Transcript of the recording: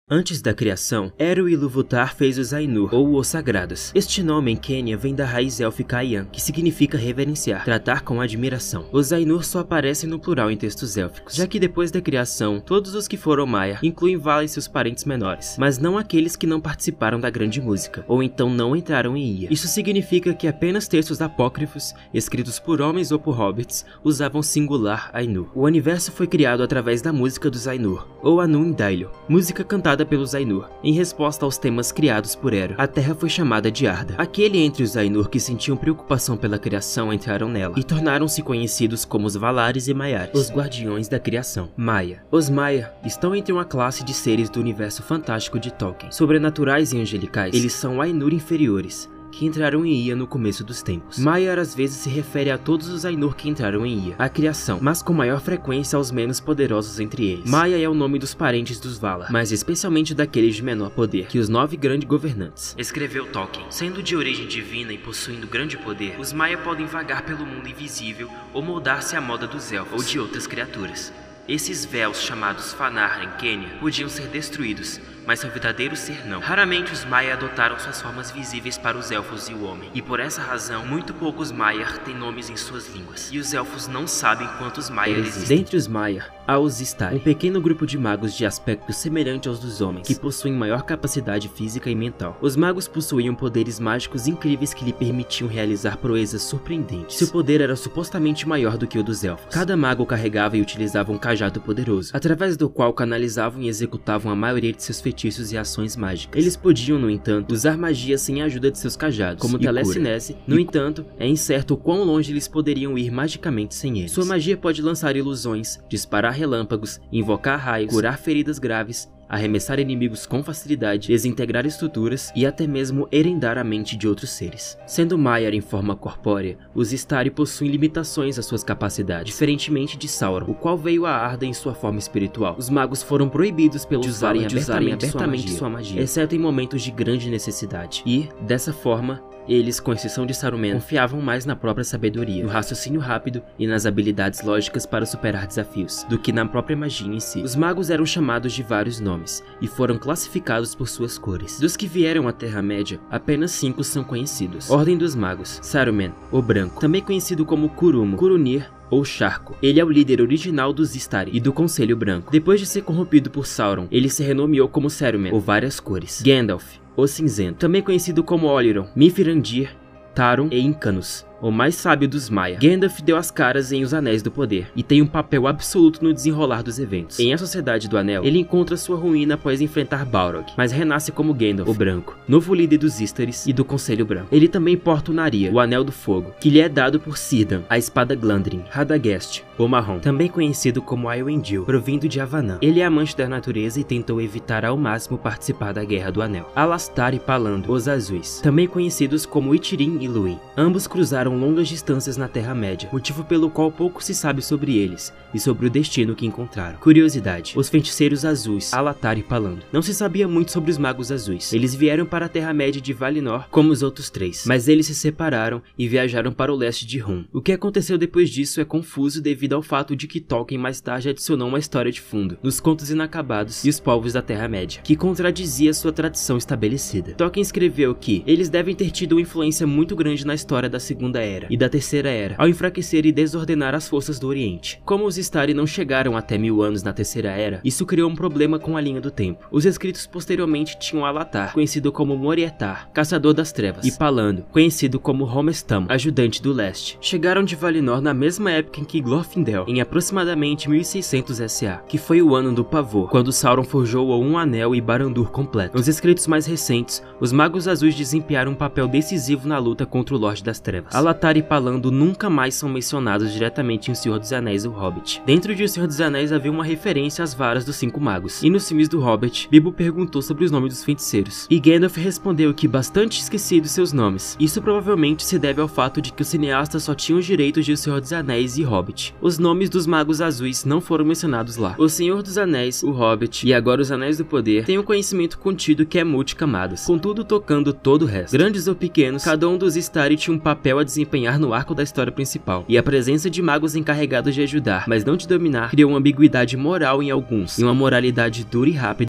Antes da criação, Eru-Ilúvatar fez os Ainur, ou os Sagrados. Este nome em Quenya vem da raiz élfica Ayan, que significa reverenciar, tratar com admiração. Os Ainur só aparecem no plural em textos élficos, já que depois da criação, todos os que foram Maiar incluem Vala e seus parentes menores, mas não aqueles que não participaram da grande música, ou então não entraram em Ia. Isso significa que apenas textos apócrifos, escritos por homens ou por hobbits, usavam singular Ainur. O universo foi criado através da música dos Ainur, ou Anun Dailyo, música cantada pelos Ainur. Em resposta aos temas criados por Eru, a Terra foi chamada de Arda. Aquele entre os Ainur que sentiam preocupação pela criação entraram nela, e tornaram-se conhecidos como os Valares e Maiares, os guardiões da criação. Maia. Os Maia estão entre uma classe de seres do universo fantástico de Tolkien. Sobrenaturais e angelicais, eles são Ainur inferiores, que entraram em Ia no começo dos tempos. Maiar às vezes se refere a todos os Ainur que entraram em Ia, a criação, mas com maior frequência aos menos poderosos entre eles. Maia é o nome dos parentes dos Valar, mas especialmente daqueles de menor poder, que os 9 grandes governantes. Escreveu Tolkien. Sendo de origem divina e possuindo grande poder, os Maia podem vagar pelo mundo invisível ou moldar-se à moda dos elfos ou de outras criaturas. Esses véus, chamados Fanar em Quenya, podiam ser destruídos, mas seu verdadeiro ser não. Raramente os Maia adotaram suas formas visíveis para os elfos e o homem, e por essa razão, muito poucos Maiar têm nomes em suas línguas, e os elfos não sabem quantos Maiar existem. Dentre os Maiar, há os Istari, um pequeno grupo de magos de aspecto semelhante aos dos homens, que possuem maior capacidade física e mental. Os magos possuíam poderes mágicos incríveis que lhe permitiam realizar proezas surpreendentes. Seu poder era supostamente maior do que o dos elfos. Cada mago carregava e utilizava um cajado poderoso, através do qual canalizavam e executavam a maioria de seus feitiços e ações mágicas. Eles podiam, no entanto, usar magia sem a ajuda de seus cajados, como telecinese. No entanto, é incerto o quão longe eles poderiam ir magicamente sem eles. Sua magia pode lançar ilusões, disparar relâmpagos, invocar raios, curar feridas graves, arremessar inimigos com facilidade, desintegrar estruturas e até mesmo herendar a mente de outros seres. Sendo Maiar em forma corpórea, os Istari possuem limitações às suas capacidades, diferentemente de Sauron, o qual veio a Arda em sua forma espiritual. Os magos foram proibidos pelos Valar de usarem abertamente sua magia, exceto em momentos de grande necessidade. E, dessa forma, eles, com exceção de Saruman, confiavam mais na própria sabedoria, no raciocínio rápido e nas habilidades lógicas para superar desafios, do que na própria magia em si. Os magos eram chamados de vários nomes, e foram classificados por suas cores. Dos que vieram à Terra-média, apenas 5 são conhecidos. Ordem dos Magos: Saruman, o Branco, também conhecido como Curumo, Curunir ou Charco. Ele é o líder original dos Istari e do Conselho Branco. Depois de ser corrompido por Sauron, ele se renomeou como Saruman, ou Várias Cores. Gandalf, o Cinzento, também conhecido como Oliron, Mithrandir, Taron e Incanus, o mais sábio dos Maia. Gandalf deu as caras em Os Anéis do Poder e tem um papel absoluto no desenrolar dos eventos. Em A Sociedade do Anel, ele encontra sua ruína após enfrentar Balrog, mas renasce como Gandalf, o Branco, novo líder dos Istares e do Conselho Branco. Ele também porta o Naria, o Anel do Fogo, que lhe é dado por Círdan, a espada Glandrin. Radagast, o Marrom, também conhecido como Elendil, provindo de Avanã. Ele é amante da natureza e tentou evitar ao máximo participar da Guerra do Anel. Alastar e Palando, os Azuis, também conhecidos como Itirin e Luin. Ambos cruzaram longas distâncias na Terra-média, motivo pelo qual pouco se sabe sobre eles e sobre o destino que encontraram. Curiosidade: os feiticeiros azuis, Alatar e Palando. Não se sabia muito sobre os magos azuis. Eles vieram para a Terra-média de Valinor como os outros 3, mas eles se separaram e viajaram para o leste de Hum. O que aconteceu depois disso é confuso devido ao fato de que Tolkien mais tarde adicionou uma história de fundo nos Contos Inacabados e os Povos da Terra-média, que contradizia sua tradição estabelecida. Tolkien escreveu que eles devem ter tido uma influência muito grande na história da Segunda Era e da Terceira Era, ao enfraquecer e desordenar as forças do Oriente. Como os Istari não chegaram até 1000 anos na Terceira Era, isso criou um problema com a linha do tempo. Os escritos posteriormente tinham Alatar, conhecido como Morietar, Caçador das Trevas, e Palando, conhecido como Homestam, Ajudante do Leste. Chegaram de Valinor na mesma época em que Glorfindel, em aproximadamente 1600 SA, que foi o ano do pavor, quando Sauron forjou um anel e Barad-dûr completo. Nos escritos mais recentes, os Magos Azuis desempenharam um papel decisivo na luta contra o Lorde das Trevas. Alatar e Palando nunca mais são mencionados diretamente em O Senhor dos Anéis e O Hobbit. Dentro de O Senhor dos Anéis havia uma referência às varas dos 5 magos, e nos filmes do Hobbit, Bilbo perguntou sobre os nomes dos feiticeiros, e Gandalf respondeu que bastante esquecido seus nomes. Isso provavelmente se deve ao fato de que os cineastas só tinham os direitos de O Senhor dos Anéis e Hobbit. Os nomes dos magos azuis não foram mencionados lá. O Senhor dos Anéis, o Hobbit e agora Os Anéis do Poder têm um conhecimento contido que é multicamadas, contudo tocando todo o resto. Grandes ou pequenos, cada um dos Istari tinha um papel a desempenhar no arco da história principal, e a presença de magos encarregados de ajudar, mas não de dominar, criou uma ambiguidade moral em alguns, e uma moralidade dura e rápida